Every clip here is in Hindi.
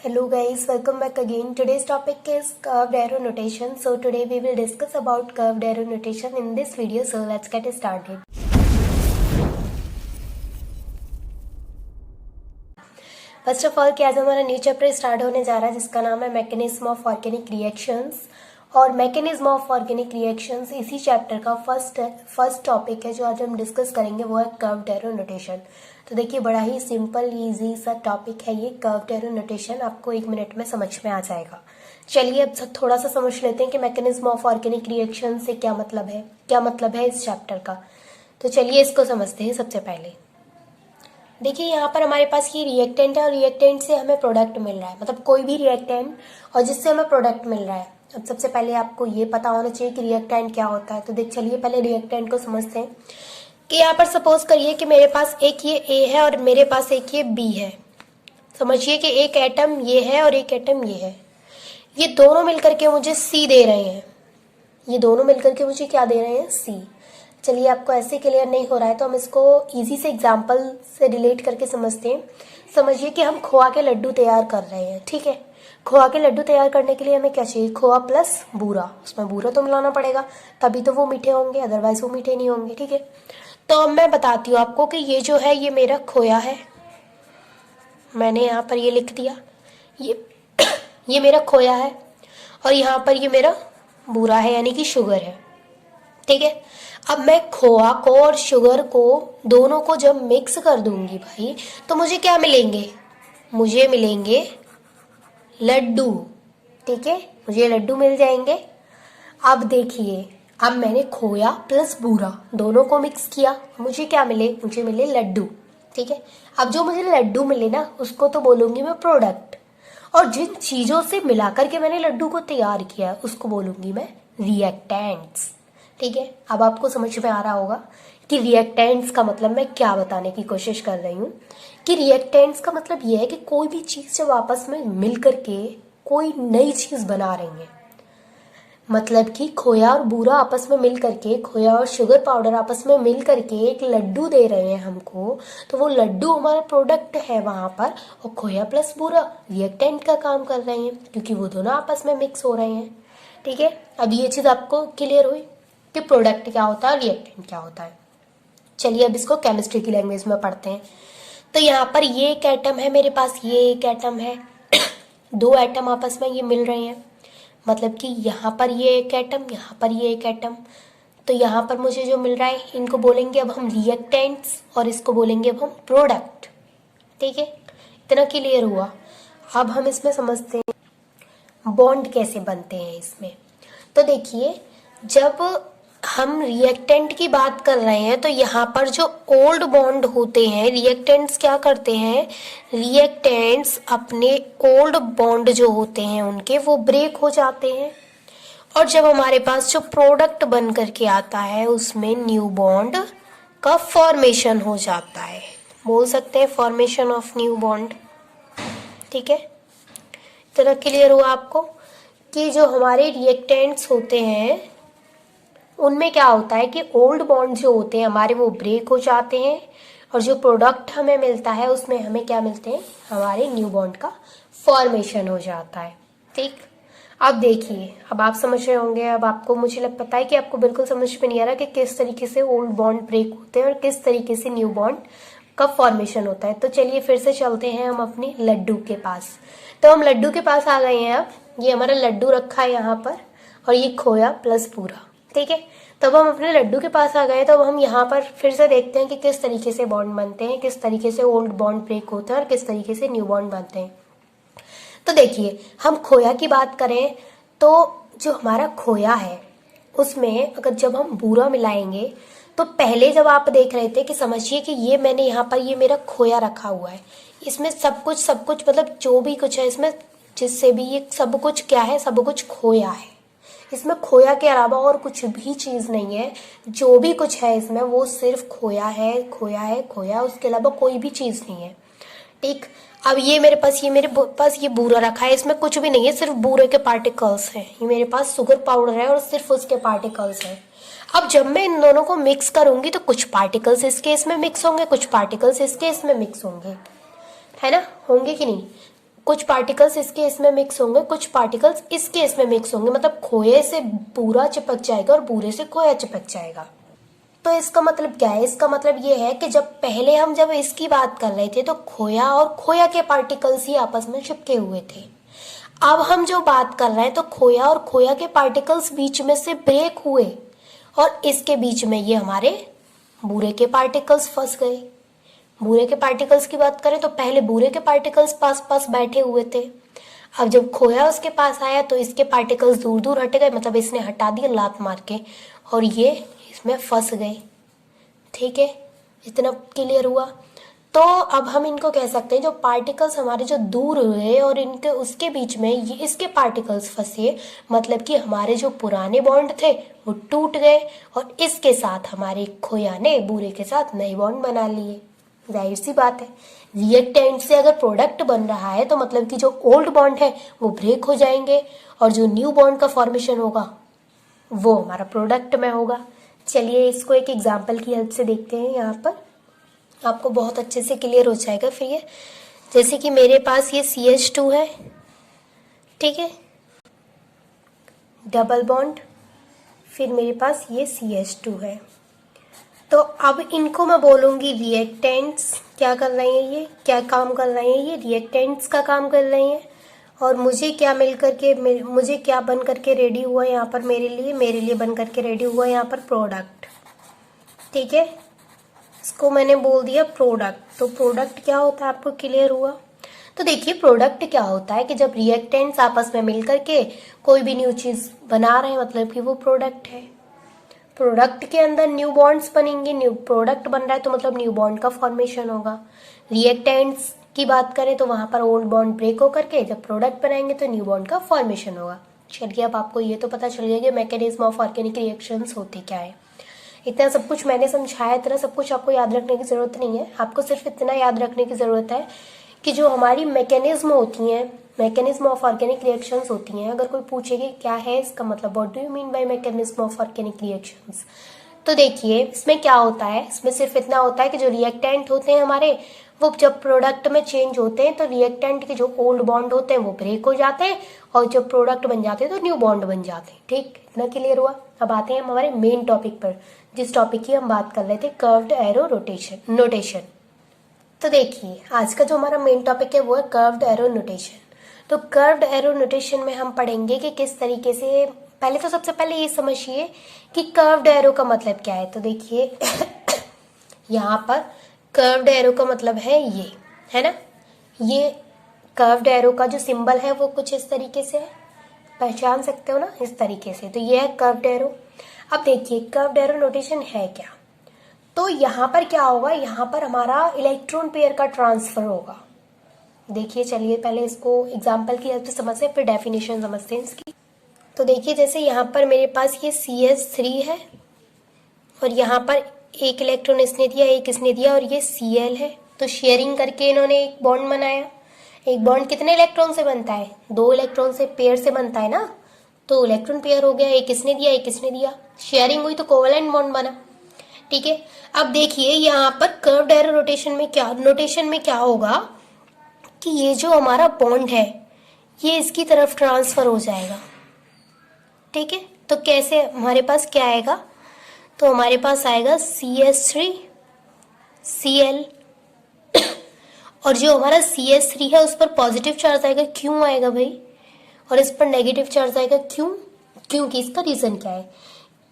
Hello guys, welcome back again. Today's topic is curved arrow notation. So today we will discuss about curved arrow notation in this video. So let's get started. First of all कि आज हमारा न्यू चैप्टर स्टार्ट होने जा रहा है जिसका नाम है मैकेनिज्म ऑफ ऑर्गेनिक रिएक्शंस। और मैकेनिज्म ऑफ ऑर्गेनिक रिएक्शंस इसी चैप्टर का फर्स्ट टॉपिक है जो आज हम डिस्कस करेंगे, वो है कर्व्ड एरो नोटेशन। तो देखिए बड़ा ही सिंपल इजी सा टॉपिक है ये कर्व्ड एरो नोटेशन, आपको 1 मिनट में समझ में आ जाएगा। चलिए अब थोड़ा सा समझ लेते हैं कि मैकेनिज्म ऑफ ऑर्गेनिक रिएक्शन से क्या मतलब है इस चैप्टर का। तो चलिए इसको समझते हैं। सबसे पहले देखिए यहाँ पर हमारे पास ये रिएक्टेंट है और रिएक्टेंट से हमें प्रोडक्ट मिल रहा है, मतलब कोई भी रिएक्टेंट और जिससे हमें प्रोडक्ट मिल रहा है। अब सबसे पहले आपको ये पता होना चाहिए कि रिएक्टेंट क्या होता है। तो चलिए पहले रिएक्टेंट को समझते हैं कि यहाँ पर सपोज करिए कि मेरे पास एक ये ए है और मेरे पास एक ये बी है। समझिए कि एक एटम ये है और एक एटम ये है। ये दोनों मिलकर के मुझे सी दे रहे हैं। ये दोनों मिलकर के मुझे क्या दे रहे हैं? सी। चलिए आपको ऐसे क्लियर नहीं हो रहा है तो हम इसको इजी से एग्जांपल से रिलेट करके समझते हैं। समझिए कि हम खोआ के लड्डू तैयार कर रहे हैं, ठीक है। खोआ के लड्डू तैयार करने के लिए हमें क्या चाहिए? खोआ प्लस बूरा। उसमें बूरा तो मिलाना पड़ेगा तभी तो वो मीठे होंगे, अदरवाइज वो मीठे नहीं होंगे, ठीक है। तो अब मैं बताती हूँ आपको कि ये जो है ये मेरा खोया है। मैंने यहाँ पर ये लिख दिया, ये मेरा खोया है और यहाँ पर ये मेरा बूरा है यानी कि शुगर है, ठीक है। अब मैं खोआ को और शुगर को दोनों को जब मिक्स कर दूंगी भाई तो मुझे क्या मिलेंगे? मुझे मिलेंगे लड्डू, ठीक है। मुझे लड्डू मिल जाएंगे। अब देखिए, अब मैंने खोया प्लस बूरा दोनों को मिक्स किया, मुझे क्या मिले? मुझे मिले लड्डू, ठीक है। अब जो मुझे लड्डू मिले ना उसको तो बोलूंगी मैं प्रोडक्ट, और जिन चीजों से मिलाकर के मैंने लड्डू को तैयार किया उसको बोलूंगी मैं रिएक्टेंट्स, ठीक है। अब आपको समझ में आ रहा होगा कि रिएक्टेंट्स का मतलब मैं क्या बताने की कोशिश कर रही हूँ कि रिएक्टेंट्स का मतलब ये है कि कोई भी चीज जब आपस में मिल करके कोई नई चीज बना रही है, मतलब कि खोया और बूरा आपस में मिल करके, खोया और शुगर पाउडर आपस में मिल करके एक लड्डू दे रहे हैं हमको, तो वो लड्डू हमारा प्रोडक्ट है वहां पर, और खोया प्लस बूरा रिएक्टेंट का काम कर रहे हैं क्योंकि वो दोनों आपस में मिक्स हो रहे हैं, ठीक है। अब ये चीज आपको क्लियर हुई कि प्रोडक्ट क्या होता है, रिएक्टेंट क्या होता है। चलिए अब इसको केमिस्ट्री की लैंग्वेज में पढ़ते हैं। तो यहाँ पर ये एक एटम है मेरे पास, ये एक एटम है, दो एटम आपस में ये मिल रहे हैं, मतलब कि यहाँ पर ये एक एटम, यहाँ पर ये एक एटम। तो यहाँ पर मुझे जो मिल रहा है इनको बोलेंगे अब हम रिएक्टेंट्स और इसको बोलेंगे अब हम प्रोडक्ट, ठीक है। इतना क्लियर हुआ। अब हम इसमें समझते हैं बॉन्ड कैसे बनते हैं इसमें। तो देखिए जब हम रिएक्टेंट की बात कर रहे हैं तो यहाँ पर जो ओल्ड बॉन्ड होते हैं, रिएक्टेंट्स क्या करते हैं? रिएक्टेंट्स अपने ओल्ड बॉन्ड जो होते हैं उनके वो ब्रेक हो जाते हैं, और जब हमारे पास जो प्रोडक्ट बन करके आता है उसमें न्यू बॉन्ड का फॉर्मेशन हो जाता है। बोल सकते हैं फॉर्मेशन ऑफ न्यू बॉन्ड, ठीक है। इतना क्लियर हुआ आपको कि जो हमारे रिएक्टेंट्स होते हैं उनमें क्या होता है कि ओल्ड बॉन्ड जो होते हैं हमारे वो ब्रेक हो जाते हैं, और जो प्रोडक्ट हमें मिलता है उसमें हमें क्या मिलते हैं? हमारे न्यू बॉन्ड का फॉर्मेशन हो जाता है, ठीक। अब देखिए, अब आप समझ रहे होंगे, अब आपको मुझे पता है कि आपको बिल्कुल समझ में नहीं आ रहा कि किस तरीके से ओल्ड बॉन्ड ब्रेक होते हैं और किस तरीके से न्यू बॉन्ड का फॉर्मेशन होता है। तो चलिए फिर से चलते हैं हम अपने लड्डू के पास। तो हम लड्डू के पास आ गए हैं। अब ये हमारा लड्डू रखा है यहाँ पर और ये खोया प्लस पूरा, ठीक है। तब हम अपने लड्डू के पास आ गए, तो अब हम यहाँ पर फिर से देखते हैं कि किस तरीके से बॉन्ड बनते हैं, किस तरीके से ओल्ड बॉन्ड ब्रेक होते हैं और किस तरीके से न्यू बॉन्ड बनते हैं। तो देखिए हम खोया की बात करें तो जो हमारा खोया है उसमें अगर जब हम बूरा मिलाएंगे तो पहले जब आप देख रहे थे कि समझिए कि ये मैंने यहाँ पर ये मेरा खोया रखा हुआ है, इसमें सब कुछ मतलब जो भी कुछ है इसमें, जिससे भी ये सब कुछ क्या है? सब कुछ खोया है। इसमें खोया के अलावा और कुछ भी चीज नहीं है। जो भी कुछ है इसमें वो सिर्फ खोया है, खोया है, खोया, उसके अलावा कोई भी चीज नहीं है, ठीक। अब ये मेरे पास ये बूरा रखा है, इसमें कुछ भी नहीं है, सिर्फ बूरे के पार्टिकल्स हैं। ये मेरे पास शुगर पाउडर है और सिर्फ उसके पार्टिकल्स हैं। अब जब मैं इन दोनों को मिक्स करूंगी तो कुछ पार्टिकल्स इसके इसमें मिक्स होंगे, कुछ पार्टिकल्स इसके इसमें मिक्स होंगे, है ना? होंगे कि नहीं? कुछ पार्टिकल्स इसके इसमें मिक्स होंगे, कुछ पार्टिकल्स इसके इसमें मिक्स होंगे, मतलब खोए से बूरा चिपक जाएगा और बूरे से खोया चिपक जाएगा। तो इसका मतलब क्या है? इसका मतलब ये है कि जब इसकी बात कर रहे थे तो खोया और खोया के पार्टिकल्स ही आपस में चिपके हुए थे। अब हम जो बात कर रहे हैं तो खोया और खोया के पार्टिकल्स बीच में से ब्रेक हुए और इसके बीच में ये हमारे बूरे के पार्टिकल्स फंस गए। बूरे के पार्टिकल्स की बात करें तो पहले बूरे के पार्टिकल्स पास पास बैठे हुए थे, अब जब खोया उसके पास आया तो इसके पार्टिकल्स दूर दूर हट गए, मतलब इसने हटा दिए लात मार के, और ये इसमें फंस गए। ठीक है, इतना क्लियर हुआ। तो अब हम इनको कह सकते हैं जो पार्टिकल्स हमारे जो दूर हुए और इनके उसके बीच में ये इसके पार्टिकल्स फंसे, मतलब कि हमारे जो पुराने बॉन्ड थे वो टूट गए और इसके साथ हमारे खोया ने बूरे के साथ नए बॉन्ड बना लिए। जाहिर सी बात है, रिएक्टेंट से अगर प्रोडक्ट बन रहा है तो मतलब कि जो ओल्ड बॉन्ड है वो ब्रेक हो जाएंगे और जो न्यू बॉन्ड का फॉर्मेशन होगा वो हमारा प्रोडक्ट में होगा। चलिए इसको एक एग्जांपल की हेल्प से देखते हैं, यहाँ पर आपको बहुत अच्छे से क्लियर हो जाएगा फिर ये। जैसे कि मेरे पास ये CH2 है, ठीक है, डबल बॉन्ड, फिर मेरे पास ये CH2 है। तो अब इनको मैं बोलूँगी रिएक्टेंट्स। क्या कर रहे हैं ये, क्या काम कर रहे हैं ये? रिएक्टेंट्स का काम कर रहे हैं। और मुझे क्या मुझे क्या बन करके रेडी हुआ यहाँ पर मेरे लिए बन करके रेडी हुआ यहाँ पर प्रोडक्ट। ठीक है, इसको मैंने बोल दिया प्रोडक्ट। तो प्रोडक्ट क्या होता है आपको क्लियर हुआ? तो देखिए प्रोडक्ट क्या होता है कि जब रिएक्टेंट्स आपस में मिल करके कोई भी न्यू चीज़ बना रहे हैं मतलब कि वो प्रोडक्ट है। प्रोडक्ट के अंदर न्यू बॉन्ड्स बनेंगे, न्यू प्रोडक्ट बन रहा है तो मतलब न्यू बॉन्ड का फॉर्मेशन होगा। रिएक्टेंट्स की बात करें तो वहां पर ओल्ड बॉन्ड ब्रेक होकर के जब प्रोडक्ट बनाएंगे तो न्यू बॉन्ड का फॉर्मेशन होगा। चलिए अब आपको ये तो पता चल गया कि मैकेनिज्म ऑफ ऑर्गेनिक रिएक्शंस होते क्या है। इतना सब कुछ मैंने समझाया, इतना सब कुछ आपको याद रखने की जरूरत नहीं है। आपको सिर्फ इतना याद रखने की जरूरत है कि जो हमारी मैकेनिज्म होती हैं, मैकेनिज्म ऑफ ऑर्गेनिक रिएक्शंस होती हैं, अगर कोई पूछेगी क्या है इसका मतलब, what do you mean by mechanism of organic reactions, तो देखिए इसमें क्या होता है, इसमें सिर्फ इतना होता है कि जो रिएक्टेंट होते हैं हमारे वो जब प्रोडक्ट में चेंज होते हैं तो रिएक्टेंट के जो ओल्ड बॉन्ड होते हैं वो ब्रेक हो जाते हैं और जब प्रोडक्ट बन जाते हैं तो न्यू बॉन्ड बन जाते हैं। ठीक, इतना क्लियर हुआ। अब आते हैं हम हमारे मेन टॉपिक पर, जिस टॉपिक की हम बात कर रहे थे, कर्व्ड एरो नोटेशन। तो देखिए आज का जो हमारा मेन टॉपिक है वो है कर्व्ड एरो नोटेशन। तो कर्व्ड एरो नोटेशन में हम पढ़ेंगे कि किस तरीके से, पहले तो सबसे पहले ये समझिए कि कर्व्ड एरो का मतलब क्या है। तो देखिए यहाँ पर कर्व्ड एरो का मतलब है ये, है ना, ये कर्व्ड एरो का जो सिंबल है वो कुछ इस तरीके से है, पहचान सकते हो ना, इस तरीके से। तो ये है कर्व्ड एरो। अब देखिए कर्व्ड एरो नोटेशन है क्या, तो यहाँ पर क्या होगा, यहाँ पर हमारा इलेक्ट्रॉन पेयर का ट्रांसफर होगा। देखिए चलिए पहले इसको एग्जाम्पल की हेल्प से समझते हैं फिर डेफिनेशन समझते हैं इसकी। तो देखिए जैसे यहाँ पर मेरे पास ये CH3 है और यहाँ पर एक इलेक्ट्रॉन इसने दिया, एक इसने दिया और ये Cl है। तो शेयरिंग करके इन्होंने एक बॉन्ड बनाया। एक बॉन्ड कितने इलेक्ट्रॉन से बनता है? 2 इलेक्ट्रॉन से पेयर से बनता है ना, तो इलेक्ट्रॉन पेयर हो गया, एक इसने दिया एक इसने दिया, शेयरिंग हुई तो कोवेलेंट बॉन्ड बना। ठीक है, अब देखिए यहाँ पर कर्व्ड एरो नोटेशन में क्या होगा कि ये जो हमारा बॉन्ड है ये इसकी तरफ ट्रांसफर हो जाएगा। ठीक है, तो कैसे हमारे पास क्या आएगा, तो हमारे पास आएगा CH3 Cl और जो हमारा CH3 है उस पर पॉजिटिव चार्ज आएगा। क्यों आएगा भाई? और इस पर नेगेटिव चार्ज आएगा। क्यों? क्योंकि इसका रीजन क्या है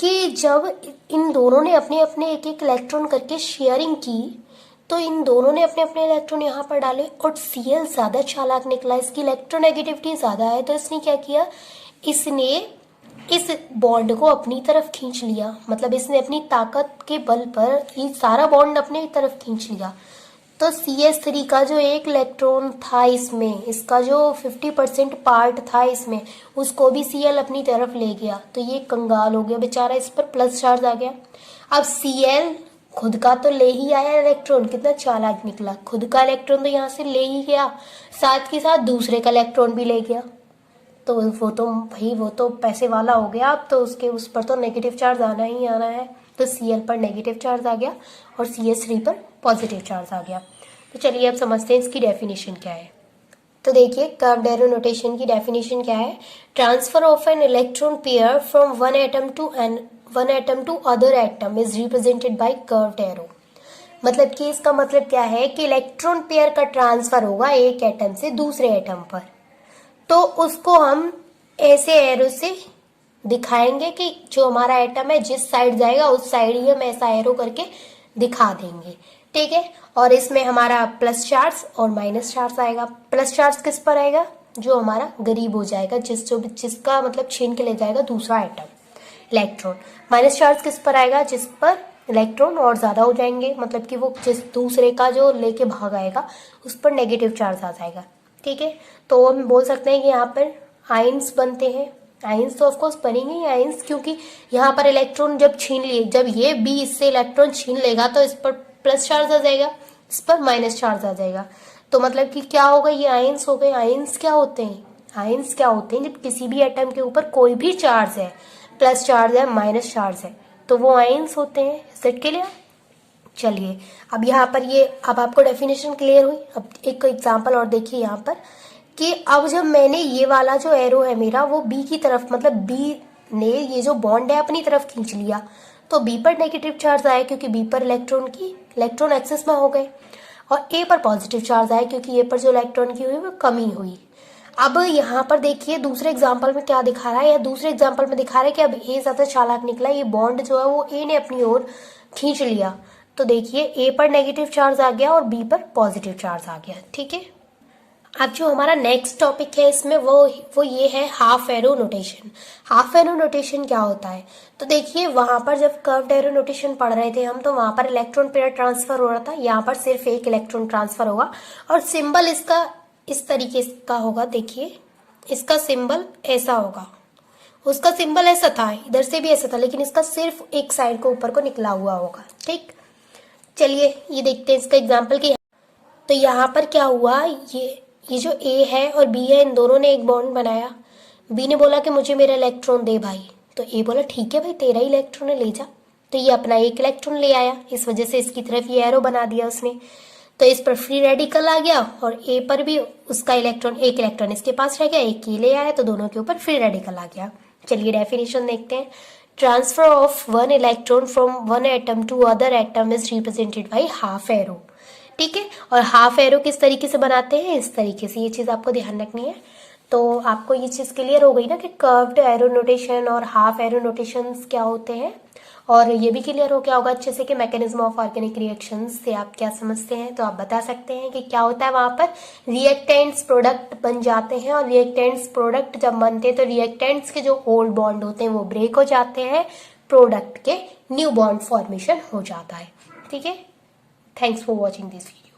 कि जब इन दोनों ने अपने अपने एक एक इलेक्ट्रॉन करके शेयरिंग की तो इन दोनों ने अपने अपने इलेक्ट्रॉन यहाँ पर डाले और Cl ज्यादा चालाक निकला, इसकी इलेक्ट्रोनेगेटिविटी ज्यादा है, तो इसने क्या किया, इसने इस बॉन्ड को अपनी तरफ खींच लिया, मतलब इसने अपनी ताकत के बल पर ये सारा बॉन्ड अपने तरफ खींच लिया। तो CH3 का जो एक इलेक्ट्रॉन था इसमें, इसका जो 50% पार्ट था इसमें, उसको भी Cl अपनी तरफ ले गया, तो ये कंगाल हो गया बेचारा, इस पर प्लस चार्ज आ गया। अब Cl खुद का तो ले ही आया इलेक्ट्रॉन, कितना चालाक निकला, खुद का इलेक्ट्रॉन तो यहाँ से ले ही गया, साथ के साथ दूसरे का इलेक्ट्रॉन भी ले गया, तो वो तो पैसे वाला हो गया। अब तो उस पर तो नेगेटिव चार्ज आना ही आना है, तो Cl पर नेगेटिव चार्ज आ गया और CH3 पर पॉजिटिव चार्ज आ गया। तो चलिए अब समझते हैं इसकी डेफिनेशन क्या है। तो देखिए कर्व्ड एरो नोटेशन की डेफिनेशन क्या है, transfer of an electron pair from one atom to other atom is represented by curved arrow. मतलब कि इसका मतलब क्या है कि इलेक्ट्रॉन पेयर का ट्रांसफर होगा एक एटम से दूसरे एटम पर, तो उसको हम ऐसे एरो से दिखाएंगे कि जो हमारा एटम है जिस साइड जाएगा उस साइड ही हम ऐसा एरो करके दिखा देंगे, ठीक है। और इसमें हमारा प्लस चार्ज और माइनस चार्ज आएगा। प्लस चार्ज किस पर आएगा, जो हमारा करीब हो जाएगा, जिसका मतलब छीन के ले जाएगा दूसरा एटम इलेक्ट्रॉन। माइनस चार्ज किस पर आएगा, जिस पर इलेक्ट्रॉन और ज्यादा हो जाएंगे, मतलब कि वो जिस दूसरे का जो लेके भाग आएगा उस पर नेगेटिव चार्ज आ जाएगा, ठीक है। तो हम बोल सकते हैं कि यहाँ पर आयंस बनते हैं। आयंस तो ऑफकोर्स बनेंगे ही आयंस, क्योंकि यहाँ पर इलेक्ट्रॉन जब छीन लिए, जब ये बी इससे इलेक्ट्रॉन छीन लेगा तो इस पर प्लस चार्ज आ जाएगा, इस पर माइनस चार्ज आ जाएगा। तो मतलब कि क्या होगा, ये आयंस हो गए। आयंस क्या होते हैं, आयंस क्या होते हैं, जब किसी भी एटम के ऊपर कोई भी चार्ज है, प्लस चार्ज है माइनस चार्ज है, तो वो आयंस होते हैं। सेट के लिए चलिए अब यहाँ पर ये, अब आपको डेफिनेशन क्लियर हुई। अब एक एग्जांपल और देखिए यहाँ पर कि अब जब मैंने ये वाला जो एरो है मेरा वो बी की तरफ, मतलब बी ने ये जो बॉन्ड है अपनी तरफ खींच लिया, तो बी पर नेगेटिव चार्ज आया क्योंकि बी पर इलेक्ट्रॉन एक्सेस में हो गए, और ए पर पॉजिटिव चार्ज आया क्योंकि ए पर जो इलेक्ट्रॉन की हुई वो कमी हुई। अब यहाँ पर देखिए दूसरे एग्जाम्पल में क्या दिखा रहा है, या दूसरे एग्जाम्पल में दिखा रहा है कि अब ए ज्यादा चालाक निकला, ये बॉन्ड जो है वो ए ने अपनी ओर खींच लिया। तो देखिए ए पर नेगेटिव चार्ज आ गया और बी पर पॉजिटिव चार्ज आ गया, ठीक है। अब जो हमारा नेक्स्ट टॉपिक है इसमें वो ये है half arrow notation. Half arrow notation क्या होता है, तो देखिए वहां पर जब कर्व्ड एरो नोटेशन पढ़ रहे थे हम, तो वहां पर इलेक्ट्रॉन पेयर ट्रांसफर हो रहा था, यहाँ पर सिर्फ एक इलेक्ट्रॉन ट्रांसफर होगा और सिंबल इसका इस तरीके का होगा। देखिए इसका सिंबल ऐसा होगा, उसका सिंबल ऐसा था, इधर से भी ऐसा था, लेकिन इसका सिर्फ एक साइड को ऊपर को निकला हुआ होगा, ठीक। चलिए ये देखते हैं इसका एग्जाम्पल की। तो यहाँ पर क्या हुआ, ये जो ए है और बी है, इन दोनों ने एक बॉन्ड बनाया। बी ने बोला कि मुझे मेरा इलेक्ट्रॉन दे भाई, तो ए बोला ठीक है भाई तेरा ही इलेक्ट्रॉन है ले जा। तो ये अपना एक इलेक्ट्रॉन ले आया, इस वजह से इसकी तरफ ये एरो बना दिया उसने। तो इस पर फ्री रेडिकल आ गया और ए पर भी उसका इलेक्ट्रॉन, एक इलेक्ट्रॉन इसके पास रह गया, एक ये ले आया, तो दोनों के ऊपर फ्री रेडिकल आ गया। चलिए डेफिनेशन देखते हैं। Transfer of one electron from one atom to other atom is represented by half arrow, ठीक है। और हाफ एरो किस तरीके से बनाते हैं, इस तरीके से, ये चीज आपको ध्यान रखनी है। तो आपको ये चीज क्लियर हो गई ना कि कर्व्ड एरो नोटेशन और हाफ एरो नोटेशंस क्या होते हैं, और ये भी क्लियर हो गया होगा अच्छे से कि मैकेनिज्म ऑफ ऑर्गेनिक रिएक्शंस से आप क्या समझते हैं। तो आप बता सकते हैं कि क्या होता है, वहां पर रिएक्टेंट्स प्रोडक्ट बन जाते हैं, और रिएक्टेंट्स प्रोडक्ट जब बनते हैं तो रिएक्टेंट्स के जो ओल्ड बॉन्ड होते हैं वो ब्रेक हो जाते हैं, प्रोडक्ट के न्यू बॉन्ड फॉर्मेशन हो जाता है, ठीक है। Thanks for watching this video.